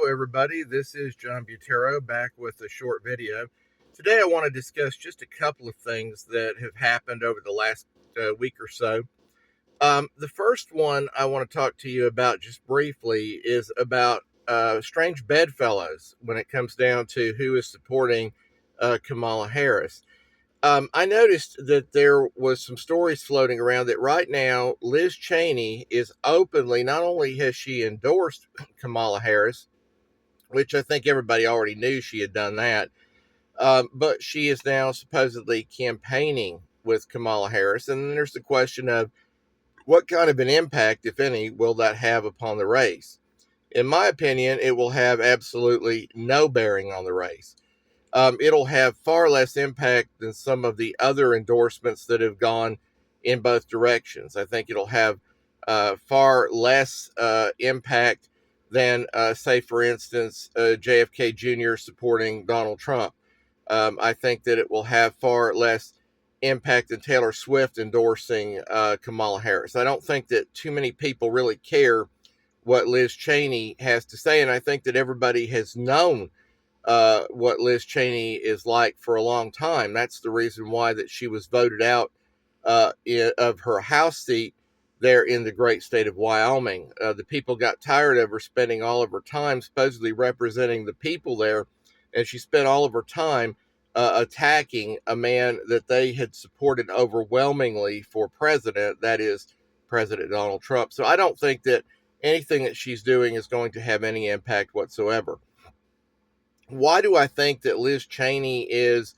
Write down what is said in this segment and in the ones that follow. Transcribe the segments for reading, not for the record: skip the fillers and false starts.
Hello, everybody. This is John Butero back with a short video. Today, I want to discuss just a couple of things that have happened over the last week or so. The first one I want to talk to you about just briefly is about strange bedfellows when it comes down to who is supporting Kamala Harris. I noticed that there was some stories floating around that right now Liz Cheney is openly, not only has she endorsed Kamala Harris, which I think everybody already knew she had done that, but she is now supposedly campaigning with Kamala Harris. And then there's the question of what kind of an impact, if any, will that have upon the race? In my opinion, it will have absolutely no bearing on the race. It'll have far less impact than some of the other endorsements that have gone in both directions. I think it'll have far less impact than, say, for instance, JFK Jr. supporting Donald Trump. I think that it will have far less impact than Taylor Swift endorsing Kamala Harris. I don't think that too many people really care what Liz Cheney has to say, and I think that everybody has known what Liz Cheney is like for a long time. That's the reason why that she was voted out of her House seat there in the great state of Wyoming. The people got tired of her spending all of her time supposedly representing the people there, and she spent all of her time attacking a man that they had supported overwhelmingly for president, that is President Donald Trump. So I don't think that anything that she's doing is going to have any impact whatsoever. Why do I think that Liz Cheney is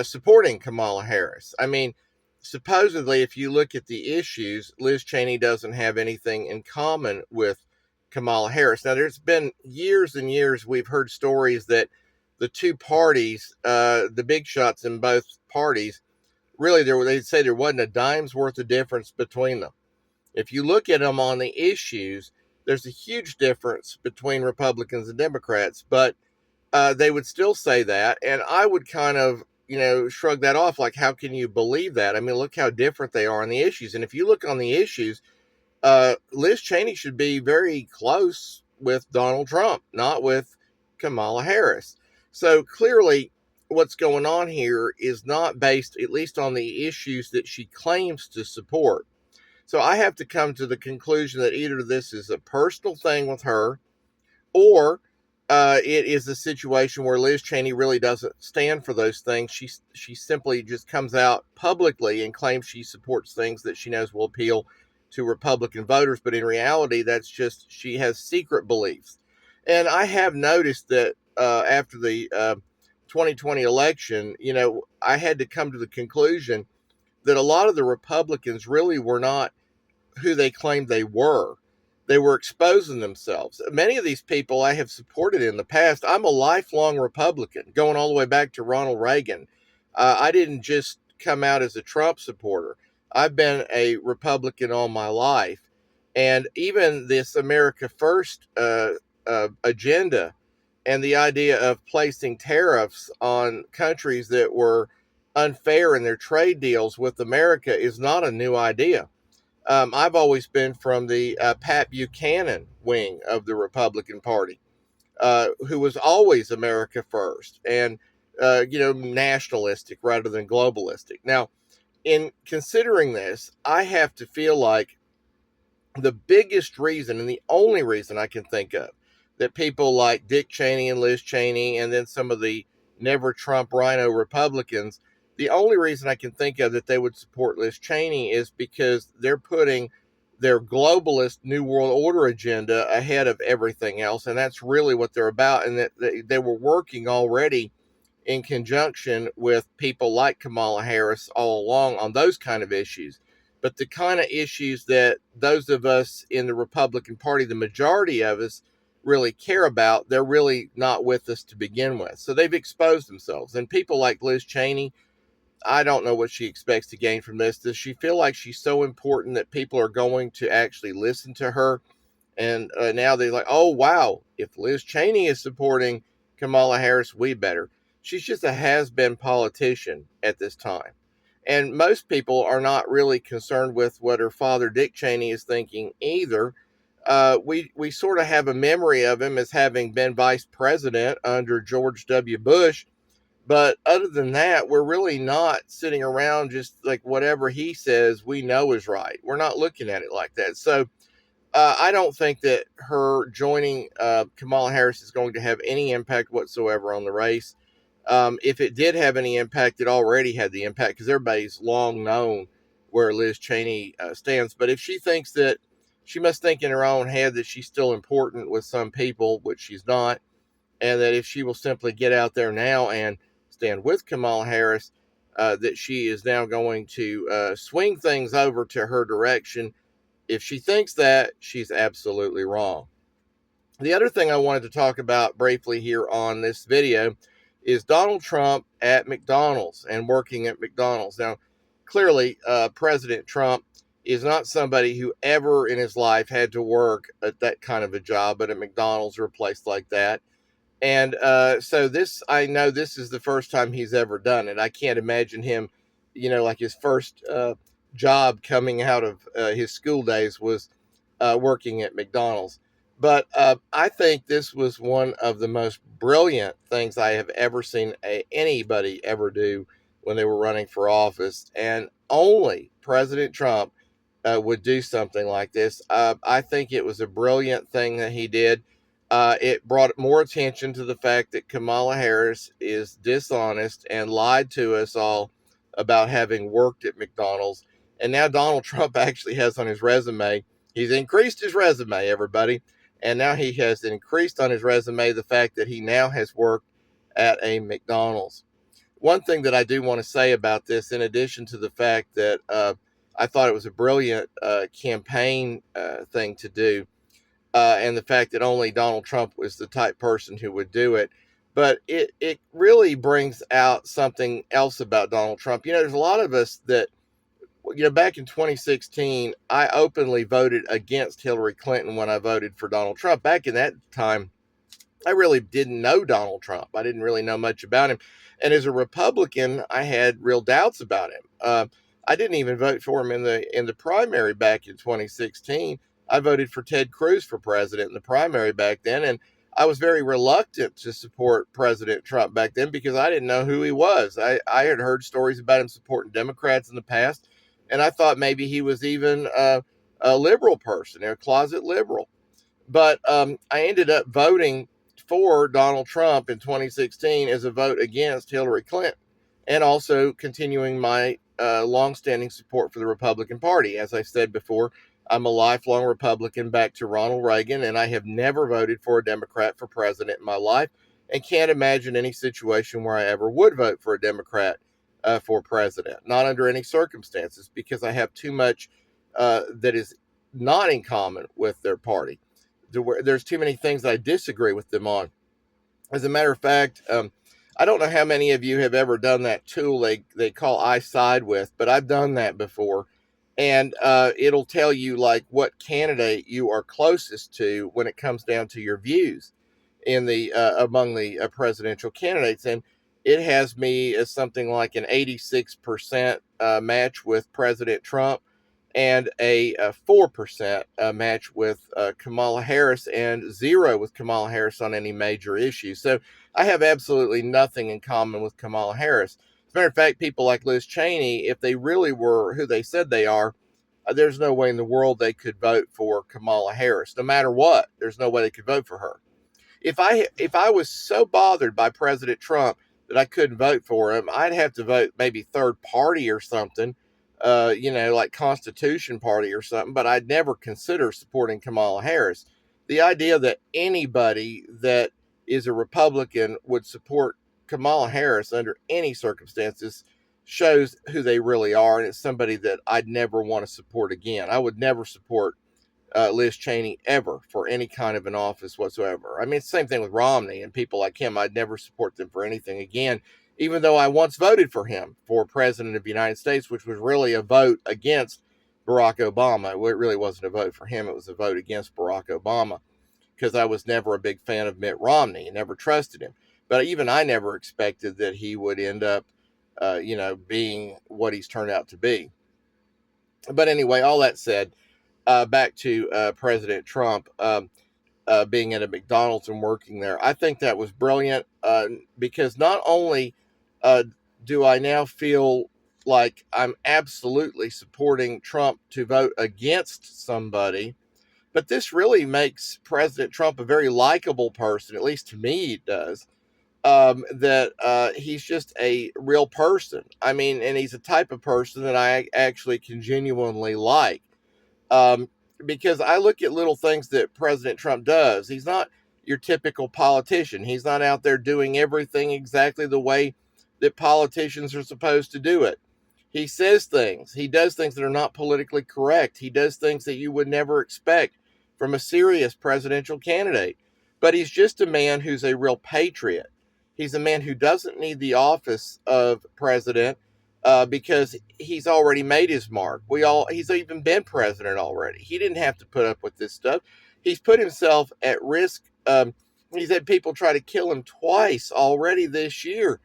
supporting Kamala Harris? I mean, supposedly, if you look at the issues, Liz Cheney doesn't have anything in common with Kamala Harris. Now, there's been years and years we've heard stories that the two parties, the big shots in both parties, really, they'd say there wasn't a dime's worth of difference between them. If you look at them on the issues, there's a huge difference between Republicans and Democrats, but they would still say that. And I would kind of, shrug that off. Like, how can you believe that? I mean, look how different they are on the issues. And if you look on the issues, Liz Cheney should be very close with Donald Trump, not with Kamala Harris. So clearly, what's going on here is not based, at least on the issues that she claims to support. So I have to come to the conclusion that either this is a personal thing with her, or it is a situation where Liz Cheney really doesn't stand for those things. She simply just comes out publicly and claims she supports things that she knows will appeal to Republican voters, but in reality, that's just she has secret beliefs. And I have noticed that after the 2020 election, I had to come to the conclusion that a lot of the Republicans really were not who they claimed they were. They were exposing themselves. Many of these people I have supported in the past. I'm a lifelong Republican, going all the way back to Ronald Reagan. I didn't just come out as a Trump supporter. I've been a Republican all my life. And even this America First agenda and the idea of placing tariffs on countries that were unfair in their trade deals with America is not a new idea. I've always been from the Pat Buchanan wing of the Republican Party, who was always America first and, nationalistic rather than globalistic. Now, in considering this, I have to feel like the biggest reason and the only reason I can think of that people like Dick Cheney and Liz Cheney and then some of the never Trump rhino Republicans, the only reason I can think of that they would support Liz Cheney is because they're putting their globalist New World Order agenda ahead of everything else. And that's really what they're about. And that they were working already in conjunction with people like Kamala Harris all along on those kind of issues. But the kind of issues that those of us in the Republican Party, the majority of us, really care about, they're really not with us to begin with. So they've exposed themselves. And people like Liz Cheney, I don't know what she expects to gain from this. Does she feel like she's so important that people are going to actually listen to her? And now they're like, oh, wow, if Liz Cheney is supporting Kamala Harris, we better. She's just a has-been politician at this time. And most people are not really concerned with what her father, Dick Cheney, is thinking either. we sort of have a memory of him as having been vice president under George W. Bush. But other than that, we're really not sitting around just like whatever he says we know is right. We're not looking at it like that. So I don't think that her joining Kamala Harris is going to have any impact whatsoever on the race. If it did have any impact, it already had the impact because everybody's long known where Liz Cheney stands. But if she thinks that she must think in her own head that she's still important with some people, which she's not, and that if she will simply get out there now and stand with Kamala Harris, that she is now going to swing things over to her direction. If she thinks that, she's absolutely wrong. The other thing I wanted to talk about briefly here on this video is Donald Trump at McDonald's and working at McDonald's. Now, clearly, President Trump is not somebody who ever in his life had to work at that kind of a job, but at McDonald's or a place like that. And so this, I know this is the first time he's ever done it. I can't imagine him, like his first job coming out of his school days was working at McDonald's. But I think this was one of the most brilliant things I have ever seen anybody ever do when they were running for office. And only President Trump would do something like this. I think it was a brilliant thing that he did. It brought more attention to the fact that Kamala Harris is dishonest and lied to us all about having worked at McDonald's. And now Donald Trump actually has on his resume, he's increased his resume, everybody. And now he has increased on his resume the fact that he now has worked at a McDonald's. One thing that I do want to say about this, in addition to the fact that I thought it was a brilliant campaign thing to do, and the fact that only Donald Trump was the type person who would do it. But it really brings out something else about Donald Trump. There's a lot of us that, back in 2016, I openly voted against Hillary Clinton when I voted for Donald Trump. Back in that time, I really didn't know Donald Trump. I didn't really know much about him. And as a Republican, I had real doubts about him. I didn't even vote for him in the primary back in 2016. I voted for Ted Cruz for president in the primary back then, and I was very reluctant to support President Trump back then because I didn't know who he was. I had heard stories about him supporting Democrats in the past, and I thought maybe he was even a liberal person, a closet liberal. But I ended up voting for Donald Trump in 2016 as a vote against Hillary Clinton, and also continuing my longstanding support for the Republican Party. As I said before, I'm a lifelong Republican back to Ronald Reagan, and I have never voted for a Democrat for president in my life, and can't imagine any situation where I ever would vote for a Democrat for president. Not under any circumstances, because I have too much that is not in common with their party. There's too many things I disagree with them on. As a matter of fact, I don't know how many of you have ever done that tool they call I Side With, but I've done that before. And it'll tell you like what candidate you are closest to when it comes down to your views in the among the presidential candidates. And it has me as something like an 86% match with President Trump, and a 4% match with Kamala Harris, and 0 with Kamala Harris on any major issue. So I have absolutely nothing in common with Kamala Harris. As a matter of fact, people like Liz Cheney, if they really were who they said they are, there's no way in the world they could vote for Kamala Harris. No matter what, there's no way they could vote for her. If I was so bothered by President Trump that I couldn't vote for him, I'd have to vote maybe third party or something, like Constitution Party or something, but I'd never consider supporting Kamala Harris. The idea that anybody that is a Republican would support Kamala Harris under any circumstances shows who they really are, and it's somebody that I'd never want to support again. I would never support Liz Cheney ever for any kind of an office whatsoever. I mean, it's the same thing with Romney and people like him. I'd never support them for anything again, even though I once voted for him for president of the United States, which was really a vote against Barack Obama. It really wasn't a vote for him. It was a vote against Barack Obama, because I was never a big fan of Mitt Romney and never trusted him. But even I never expected that he would end up, being what he's turned out to be. But anyway, all that said, back to President Trump being at a McDonald's and working there. I think that was brilliant because not only uh, do I now feel like I'm absolutely supporting Trump to vote against somebody, but this really makes President Trump a very likable person, at least to me, it does. That he's just a real person. I mean, and he's a type of person that I actually can genuinely like. Um, because I look at little things that President Trump does. He's not your typical politician. He's not out there doing everything exactly the way that politicians are supposed to do it. He says things. He does things that are not politically correct. He does things that you would never expect from a serious presidential candidate. But he's just a man who's a real patriot. He's a man who doesn't need the office of president because he's already made his mark. He's even been president already. He didn't have to put up with this stuff. He's put himself at risk. He's had people try to kill him twice already this year,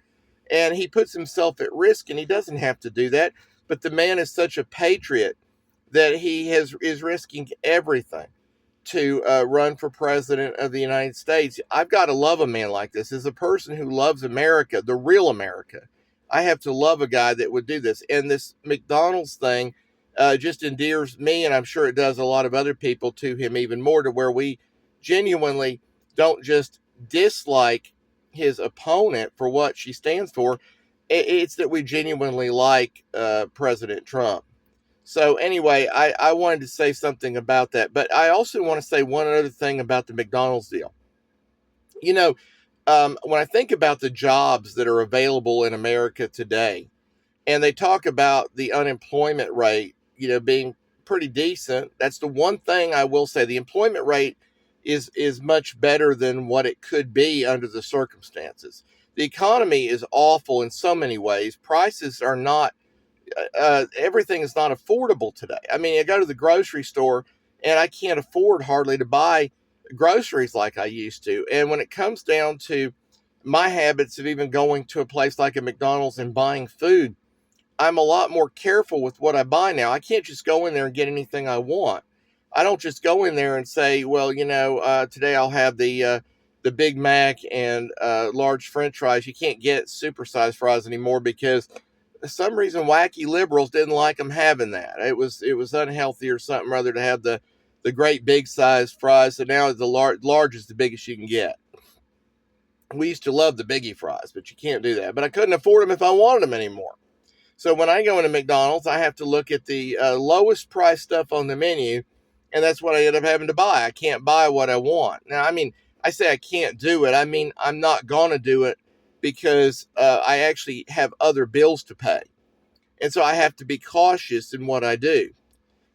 and he puts himself at risk, and he doesn't have to do that. But the man is such a patriot that is risking everything to run for president of the United States. I've got to love a man like this. As a person who loves America, the real America, I have to love a guy that would do this. And this McDonald's thing just endears me, and I'm sure it does a lot of other people, to him even more, to where we genuinely don't just dislike his opponent for what she stands for. It's that we genuinely like President Trump. So anyway, I wanted to say something about that, but I also want to say one other thing about the McDonald's deal. You know, when I think about the jobs that are available in America today, and they talk about the unemployment rate, being pretty decent. That's the one thing I will say. The employment rate is much better than what it could be under the circumstances. The economy is awful in so many ways. Prices are not everything is not affordable today. I mean, I go to the grocery store and I can't afford hardly to buy groceries like I used to. And when it comes down to my habits of even going to a place like a McDonald's and buying food, I'm a lot more careful with what I buy now. I can't just go in there and get anything I want. I don't just go in there and say, well, today I'll have the Big Mac and large French fries. You can't get supersized fries anymore because for some reason wacky liberals didn't like them having that. It was unhealthy or something rather to have the great big size fries. So now the large is the biggest you can get. We used to love the biggie fries, but you can't do that. But I couldn't afford them if I wanted them anymore. So when I go into McDonald's, I have to look at the lowest price stuff on the menu, and that's what I end up having to buy. I can't buy what I want. Now, I mean, I say I can't do it. I mean, I'm not going to do it because I actually have other bills to pay. And so I have to be cautious in what I do.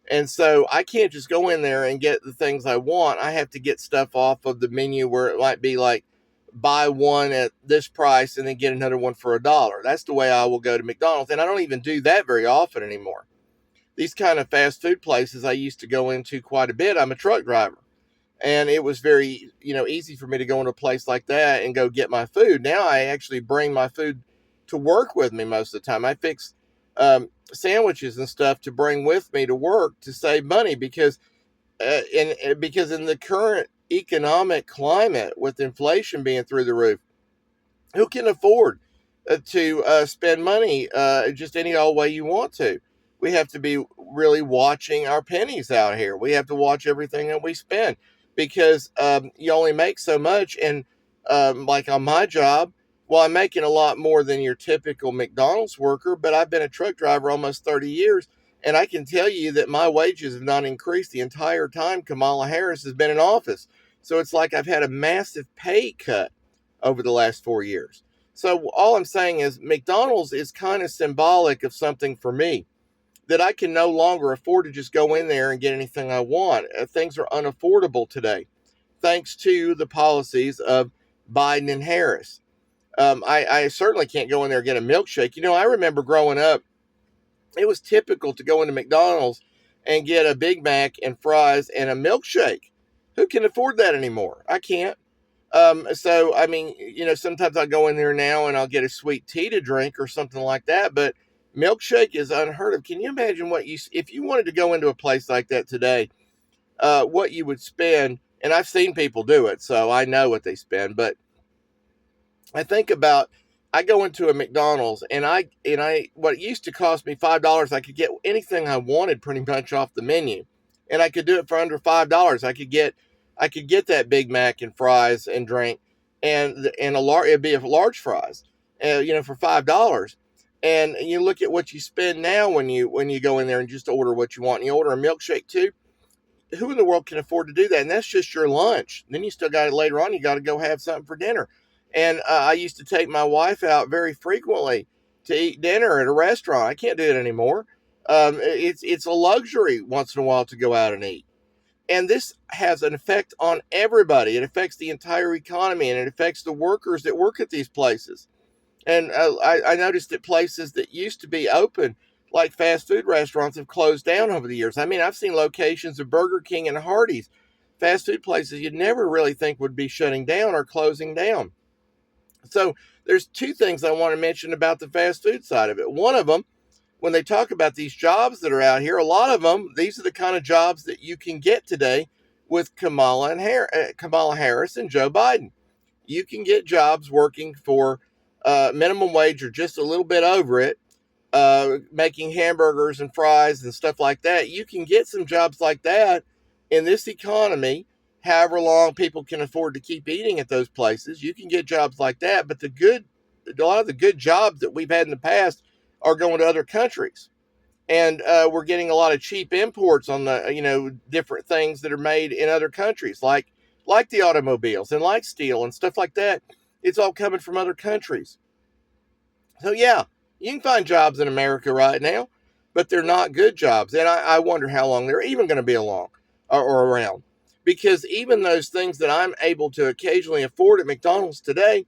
And so I can't just go in there and get the things I want. I have to get stuff off of the menu where it might be like buy one at this price and then get another one for $1. That's the way I will go to McDonald's. And I don't even do that very often anymore. These kind of fast food places I used to go into quite a bit. I'm a truck driver. And it was very, easy for me to go into a place like that and go get my food. Now I actually bring my food to work with me most of the time. I fix sandwiches and stuff to bring with me to work to save money because because in the current economic climate with inflation being through the roof, who can afford to spend money just any old way you want to? We have to be really watching our pennies out here. We have to watch everything that we spend because you only make so much. And like on my job, well, I'm making a lot more than your typical McDonald's worker, but I've been a truck driver almost 30 years. And I can tell you that my wages have not increased the entire time Kamala Harris has been in office. So it's like I've had a massive pay cut over the last 4 years. So all I'm saying is McDonald's is kind of symbolic of something for me that I can no longer afford to just go in there and get anything I want. Things are unaffordable today, thanks to the policies of Biden and Harris. I certainly can't go in there and get a milkshake. I remember growing up, it was typical to go into McDonald's and get a Big Mac and fries and a milkshake. Who can afford that anymore? I can't. So, I mean, sometimes I go in there now and I'll get a sweet tea to drink or something like that. But Milkshake is unheard of. Can you imagine if you wanted to go into a place like that today, what you would spend? And I've seen people do it, so I know what they spend. But I think about, I go into a McDonald's and what used to cost me $5, I could get anything I wanted pretty much off the menu, and I could do it for under $5. I could get that Big Mac and fries and drink, and a large, it'd be a large fries, for $5. And you look at what you spend now when you go in there and just order what you want, and you order a milkshake too. Who in the world can afford to do that? And that's just your lunch. Then you still got it later on. You got to go have something for dinner. And I used to take my wife out very frequently to eat dinner at a restaurant. I can't do it anymore. It's a luxury once in a while to go out and eat. And this has an effect on everybody. It affects the entire economy, and it affects the workers that work at these places. And I noticed that places that used to be open, like fast food restaurants, have closed down over the years. I mean, I've seen locations of Burger King and Hardee's, fast food places you'd never really think would be shutting down or closing down. So there's two things I want to mention about the fast food side of it. One of them, when they talk about these jobs that are out here, a lot of them, these are the kind of jobs that you can get today with Kamala Harris and Joe Biden. You can get jobs working for minimum wage or just a little bit over it, making hamburgers and fries and stuff like that. You can get some jobs like that in this economy, however long people can afford to keep eating at those places. You can get jobs like that, but a lot of the good jobs that we've had in the past are going to other countries. And we're getting a lot of cheap imports on the, different things that are made in other countries, like the automobiles and like steel and stuff like that. It's all coming from other countries. So yeah, you can find jobs in America right now, but they're not good jobs. And I wonder how long they're even going to be along or around. Because even those things that I'm able to occasionally afford at McDonald's today,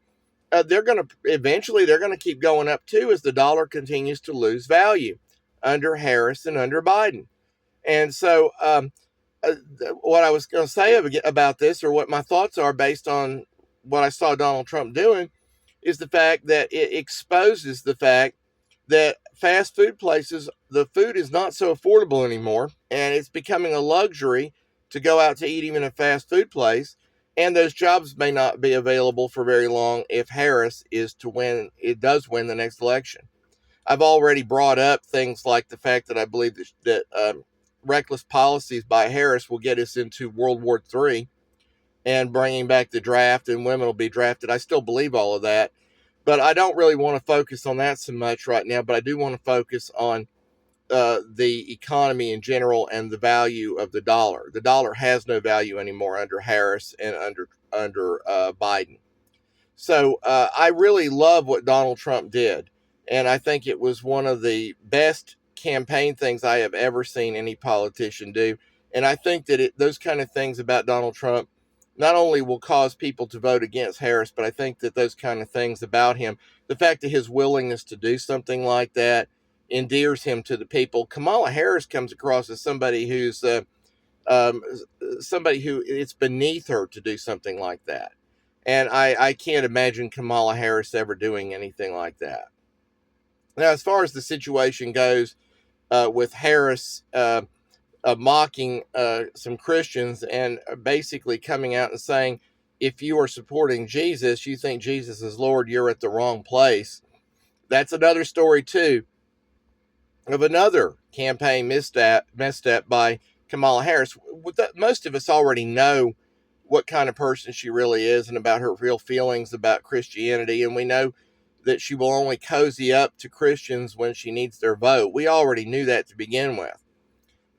they're going to keep going up too as the dollar continues to lose value under Harris and under Biden. And so what I was going to say about this, or what my thoughts are based on what I saw Donald Trump doing, is the fact that it exposes the fact that fast food places, the food is not so affordable anymore, and it's becoming a luxury to go out to eat even a fast food place. And those jobs may not be available for very long if Harris does win the next election. I've already brought up things like the fact that I believe that reckless policies by Harris will get us into World War III and bringing back the draft, and women will be drafted. I still believe all of that, but I don't really want to focus on that so much right now. But I do want to focus on the economy in general and the value of the dollar. The dollar has no value anymore under Harris and under Biden. So I really love what Donald Trump did, and I think it was one of the best campaign things I have ever seen any politician do. And I think that those kind of things about Donald Trump not only will cause people to vote against Harris, but I think that those kind of things about him, the fact that his willingness to do something like that, endears him to the people. Kamala Harris comes across as somebody who's um, somebody who it's beneath her to do something like that. And I can't imagine Kamala Harris ever doing anything like that. Now, as far as the situation goes with Harris mocking some Christians and basically coming out and saying, if you are supporting Jesus, you think Jesus is Lord, you're at the wrong place. That's another story, too, of another campaign misstep by Kamala Harris. Most of us already know what kind of person she really is and about her real feelings about Christianity. And we know that she will only cozy up to Christians when she needs their vote. We already knew that to begin with.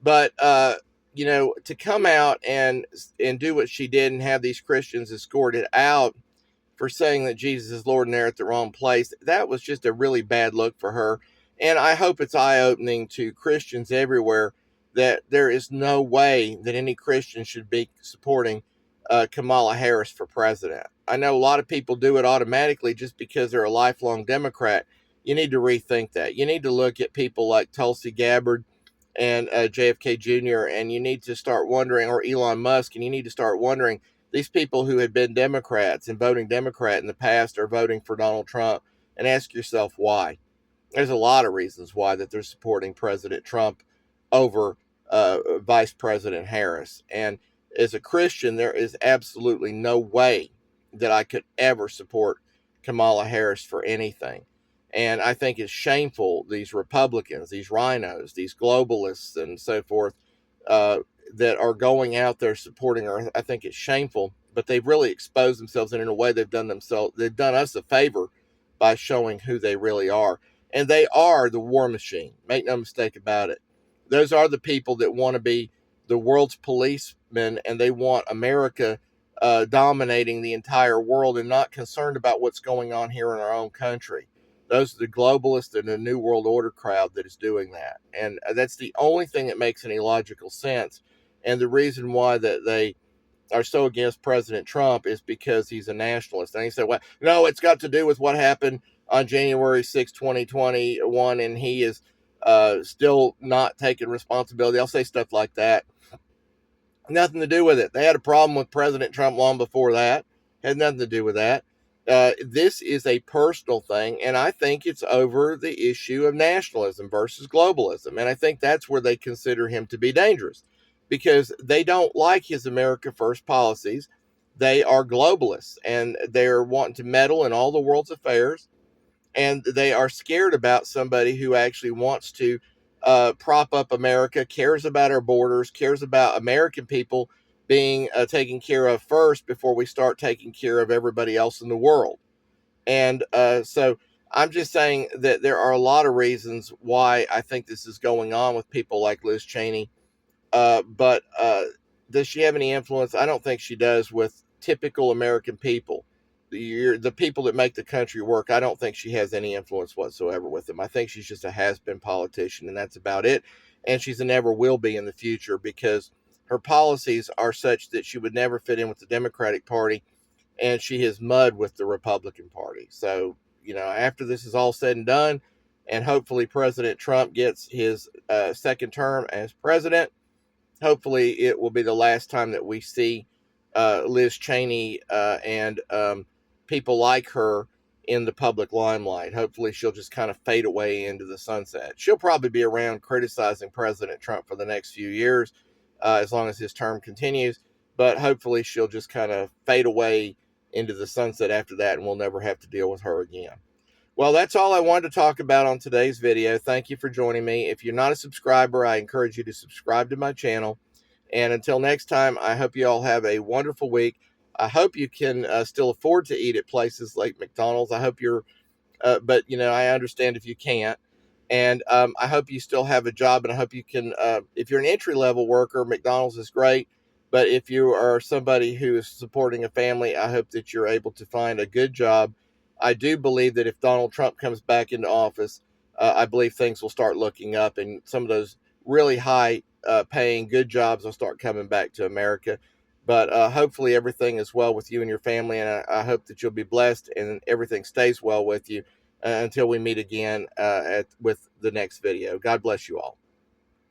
But, to come out and do what she did and have these Christians escorted out for saying that Jesus is Lord and they're at the wrong place, that was just a really bad look for her. And I hope it's eye-opening to Christians everywhere that there is no way that any Christian should be supporting Kamala Harris for president. I know a lot of people do it automatically just because they're a lifelong Democrat. You need to rethink that. You need to look at people like Tulsi Gabbard and JFK Jr., and you need to start wondering, or Elon Musk, and you need to start wondering, these people who had been Democrats and voting Democrat in the past are voting for Donald Trump, and ask yourself why. There's a lot of reasons why that they're supporting President Trump over Vice President Harris. And as a Christian, there is absolutely no way that I could ever support Kamala Harris for anything. And I think it's shameful, these Republicans, these rhinos, these globalists, and so forth, uh, that are going out there supporting her. I think it's shameful, but they've really exposed themselves, and in a way, they've done us a favor by showing who they really are. And they are the war machine. Make no mistake about it. Those are the people that want to be the world's policemen, and they want America dominating the entire world and not concerned about what's going on here in our own country. Those are the globalists and the New World Order crowd that is doing that. And that's the only thing that makes any logical sense. And the reason why that they are so against President Trump is because he's a nationalist. And he said, well, no, it's got to do with what happened on January 6, 2021, and he is still not taking responsibility. I'll say stuff like that. Nothing to do with it. They had a problem with President Trump long before that. Had nothing to do with that. This is a personal thing, and I think it's over the issue of nationalism versus globalism. And I think that's where they consider him to be dangerous, because they don't like his America First policies. They are globalists, and they're wanting to meddle in all the world's affairs, and they are scared about somebody who actually wants to prop up America, cares about our borders, cares about American people being taken care of first before we start taking care of everybody else in the world. And so I'm just saying that there are a lot of reasons why I think this is going on with people like Liz Cheney. But does she have any influence? I don't think she does with typical American people. The people that make the country work, I don't think she has any influence whatsoever with them. I think she's just a has-been politician, and that's about it. And she's a never will be in the future, because her policies are such that she would never fit in with the Democratic Party, and she has mud with the Republican Party. So, after this is all said and done, and hopefully President Trump gets his second term as president, hopefully it will be the last time that we see Liz Cheney and people like her in the public limelight. Hopefully she'll just kind of fade away into the sunset. She'll probably be around criticizing President Trump for the next few years, as long as his term continues. But hopefully she'll just kind of fade away into the sunset after that, and we'll never have to deal with her again. Well, that's all I wanted to talk about on today's video. Thank you for joining me. If you're not a subscriber, I encourage you to subscribe to my channel. And until next time, I hope you all have a wonderful week. I hope you can still afford to eat at places like McDonald's. I hope you're, but I understand if you can't. And I hope you still have a job, and I hope you can, if you're an entry level worker, McDonald's is great. But if you are somebody who is supporting a family, I hope that you're able to find a good job. I do believe that if Donald Trump comes back into office, I believe things will start looking up, and some of those really high paying good jobs will start coming back to America. But hopefully everything is well with you and your family, and I hope that you'll be blessed and everything stays well with you until we meet again with the next video. God bless you all.